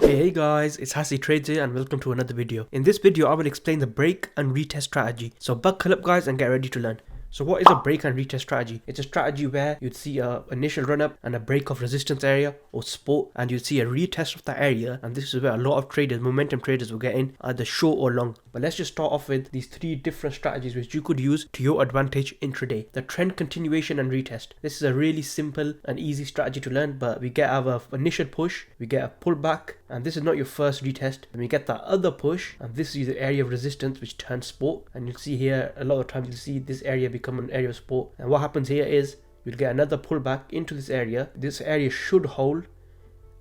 Hey guys, it's Hassy Trades here and welcome to another video. In this video, I will explain the break and retest strategy. So buckle up guys and get ready to learn. So what is a break and retest strategy? It's a strategy where you'd see a initial run up and a break of resistance area or support, and you'd see a retest of that area, and this is where a lot of traders, momentum traders, will get in either short or long. But let's just start off with these three different strategies which you could use to your advantage intraday. The trend continuation and retest. This is a really simple and easy strategy to learn, but we get our initial push, we get a pullback, and this is not your first retest. And we get that other push, and this is the area of resistance which turns support. And you'll see here a lot of times you'll see this area become an area of support. And what happens here is you'll get another pullback into this area. This area should hold,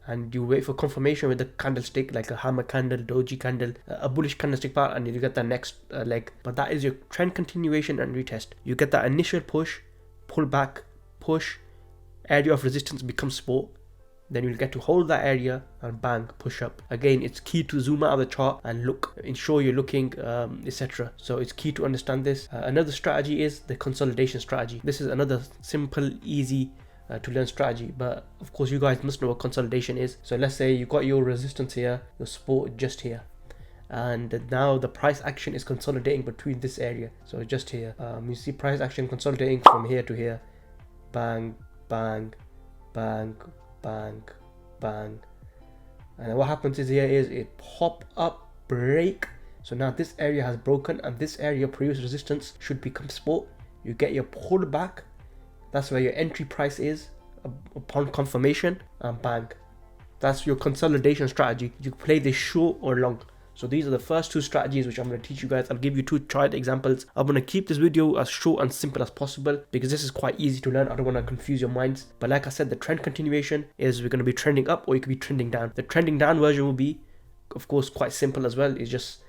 and you wait for confirmation with the candlestick, like a hammer candle, doji candle, a bullish candlestick part, and you get the next leg. But that is your trend continuation and retest. You get that initial push, pullback, push, area of resistance becomes support. Then you'll get to hold that area and bang, push up. Again, it's key to zoom out of the chart and look, ensure you're looking, etc. So it's key to understand this. Another strategy is the consolidation strategy. This is another simple, easy to learn strategy, but of course you guys must know what consolidation is. So let's say you got your resistance here, your support just here, and now the price action is consolidating between this area. So just here, you see price action consolidating from here to here, bang, bang, bang, bang, bang. And what happens is here is it pop up, break. So now this area has broken, and this area previous resistance should become support. You get your pullback. That's where your entry price is upon confirmation, and bang. That's your consolidation strategy. You play this short or long. So these are the first two strategies which I'm going to teach you guys. I'll give you two child examples. I'm going to keep this video as short and simple as possible because this is quite easy to learn. I don't want to confuse your minds. But like I said, the trend continuation is we're going to be trending up, or you could be trending down. The trending down version will be, of course, quite simple as well. It's just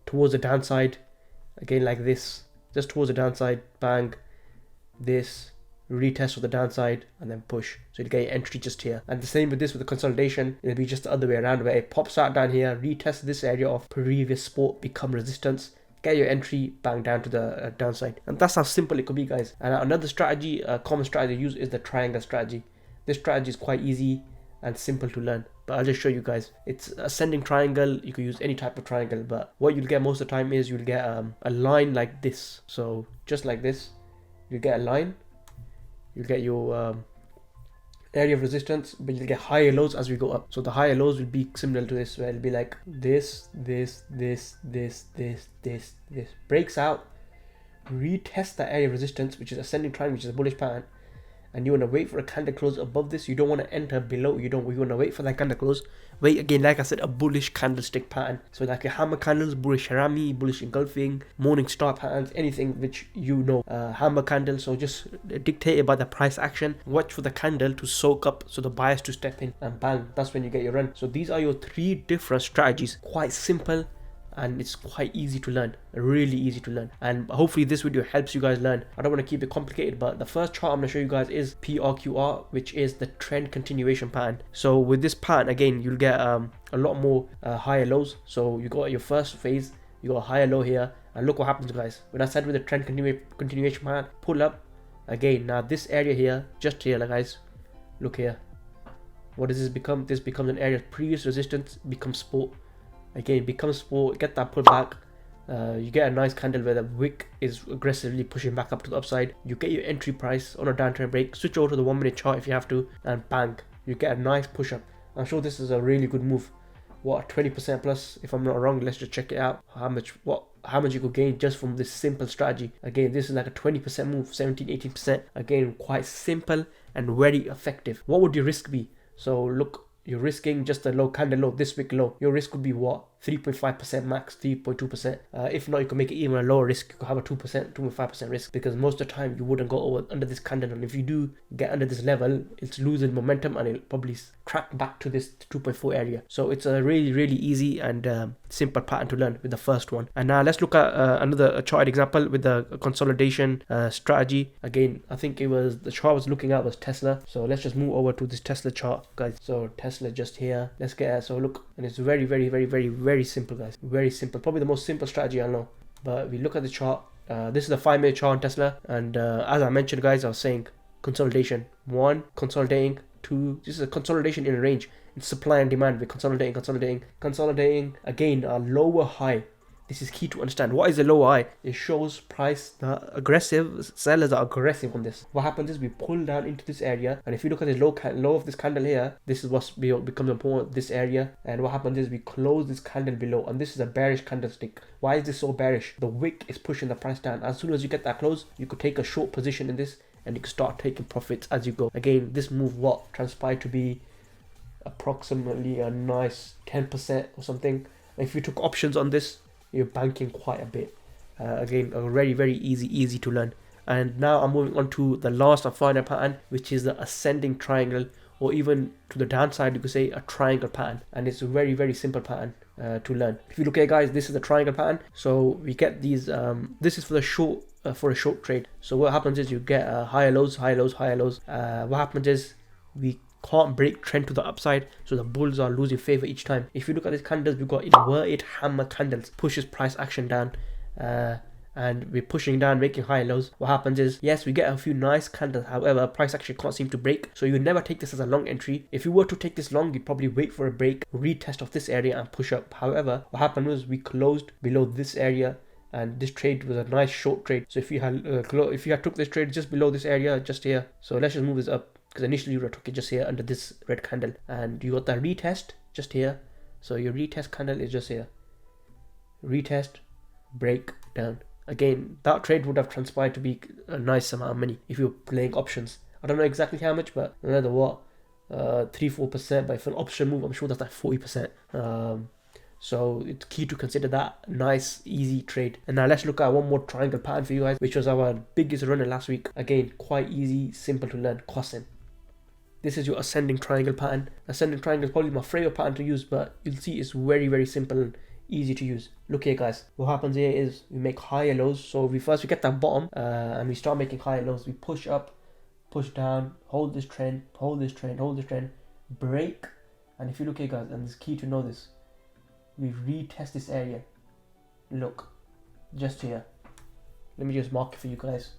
towards the downside, again like this, just towards the downside, bang, this, retest of the downside, and then push. So you get your entry just here. And the same with this, with the consolidation, it'll be just the other way around, where it pops out down here, retest this area of previous support, become resistance, get your entry, bang, down to the downside. And that's how simple it could be, guys. And another strategy, a common strategy to use, is the triangle strategy. This strategy is quite easy and simple to learn, but I'll just show you guys. It's ascending triangle. You could use any type of triangle, but what you'll get most of the time is you'll get a line like this. So just like this, you get a line. You get your area of resistance, but you'll get higher lows as we go up. So the higher lows will be similar to this, where it'll be like this, this, this, this, this, this, this. Breaks out, retest that area of resistance, which is ascending triangle, which is a bullish pattern, and you want to wait for a candle close above this. You don't want to enter below. You want to wait for that candle close. Wait, again, like I said, a bullish candlestick pattern. So like your hammer candles, bullish harami, bullish engulfing, morning star patterns, anything which you know, hammer candle. So just dictated by the price action. Watch for the candle to soak up, so the buyers to step in, and bang, that's when you get your run. So these are your three different strategies. Quite simple, and it's quite easy to learn, really easy to learn. And hopefully this video helps you guys learn. I don't want to keep it complicated, but the first chart I'm going to show you guys is PRQR, which is the trend continuation pattern. So with this pattern, again, you'll get a lot more higher lows. So you got your first phase, you got a higher low here, and look what happens, guys. When I said with the trend continuation pattern, pull up again. Now this area here, just here, like guys, look here. What does this become? This becomes an area of previous resistance, becomes support. Again, becomes support, get that pullback. You get a nice candle where the wick is aggressively pushing back up to the upside. You get your entry price on a downtrend break. Switch over to the 1 minute chart if you have to, and bang, you get a nice push up. I'm sure this is a really good move. What, 20% plus, if I'm not wrong. Let's just check it out. How much you could gain just from this simple strategy. Again, this is like a 20% move, 17-18%. Again, quite simple and very effective. What would your risk be? So look, you're risking just a low candle low, this wick low. Your risk would be what? 3.5% max, 3.2%. If not, you can make it even a lower risk. You could have a 2.5% risk, because most of the time you wouldn't go under this candle. And if you do get under this level, it's losing momentum and it'll probably crack back to this 2.4 area. So it's a really, really easy and simple pattern to learn with the first one. And now let's look at another chart example with the consolidation strategy. Again, I think it was the chart I was looking at was Tesla. So let's just move over to this Tesla chart, guys. So Tesla just here. Let's get so look, and it's very, very, very, very, very simple, guys. Very simple. Probably the most simple strategy I know. But we look at the chart. This is the 5 minute chart on Tesla, and as I mentioned, guys, I was saying consolidation. 1, consolidating. 2, this is a consolidation in a range. supply and demand. We're consolidating again, a lower high. This is key to understand. What is a lower high? It shows price. The aggressive sellers are aggressive on this. What happens is we pull down into this area, and if you look at the low of this candle here, this is what becomes important, this area. And what happens is we close this candle below, and this is a bearish candlestick. Why is this so bearish? The wick is pushing the price down. As soon as you get that close, you could take a short position in this, and you can start taking profits as you go. Again, this move what transpired to be approximately a nice 10% or something. If you took options on this, you're banking quite a bit. Again, a very easy to learn. And now I'm moving on to the last and final pattern, which is the ascending triangle, or even to the downside you could say a triangle pattern. And it's a very simple pattern to learn. If you look at, guys, this is the triangle pattern. So we get these this is for the short for a short trade. So what happens is you get higher lows. What happens is we can't break trend to the upside, so the bulls are losing favor each time. If you look at these candles, we've got inverted hammer candles, pushes price action down, and we're pushing down, making high lows. What happens is, yes, we get a few nice candles, however price action can't seem to break, so you never take this as a long entry. If you were to take this long, you'd probably wait for a break, retest of this area and push up. However, what happened was we closed below this area, and this trade was a nice short trade. So if you had took this trade just below this area, just here, so let's just move this up, because initially you took it just here under this red candle, and you got the retest just here. So your retest candle is just here, retest, break down. Again, that trade would have transpired to be a nice amount of money if you're playing options. I don't know exactly how much, but no matter what, 3-4%, but for an option move, I'm sure that's like 40%. So it's key to consider that nice easy trade. And now let's look at one more triangle pattern for you guys, which was our biggest runner last week. Again, quite easy, simple to learn. Kosen. This is your ascending triangle pattern. Ascending triangle is probably my favorite pattern to use, but you'll see it's very simple and easy to use. Look here, guys. What happens here is we make higher lows. So we get that bottom, and we start making higher lows. We push up, push down, hold this trend, break. And if you look here, guys, and it's key to know this, we retest this area. Look, just here. Let me just mark it for you guys.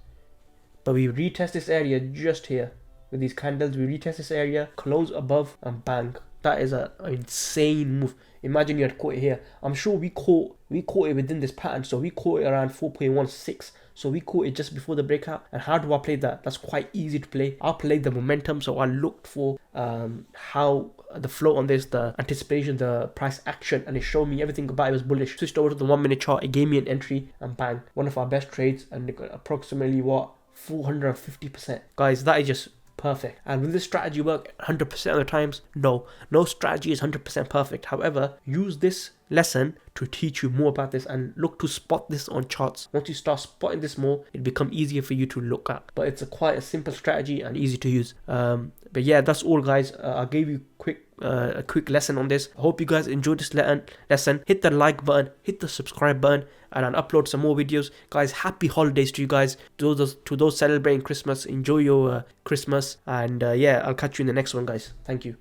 But we retest this area just here. With these candles, we retest this area, close above, and bang. That is an insane move. Imagine you had caught it here. I'm sure we caught it within this pattern. So we caught it around 4.16. So we caught it just before the breakout. And how do I play that? That's quite easy to play. I played the momentum. So I looked for how the flow on this, the anticipation, the price action, and it showed me everything about it was bullish. Switched over to the 1 minute chart. It gave me an entry, and bang, one of our best trades, and it got approximately what, 450%. Guys, that is just perfect. And will this strategy work 100% of the times? No strategy is 100% perfect. However, use this lesson to teach you more about this, and look to spot this on charts. Once you start spotting this more, it become easier for you to look at. But it's quite a simple strategy and easy to use. But yeah, that's all, guys. I gave you a quick lesson on this. I hope you guys enjoyed this lesson. Hit the like button, hit the subscribe button, and I'll upload some more videos. Guys, happy holidays to you guys. To those celebrating Christmas, enjoy your Christmas, and yeah, I'll catch you in the next one, guys. Thank you.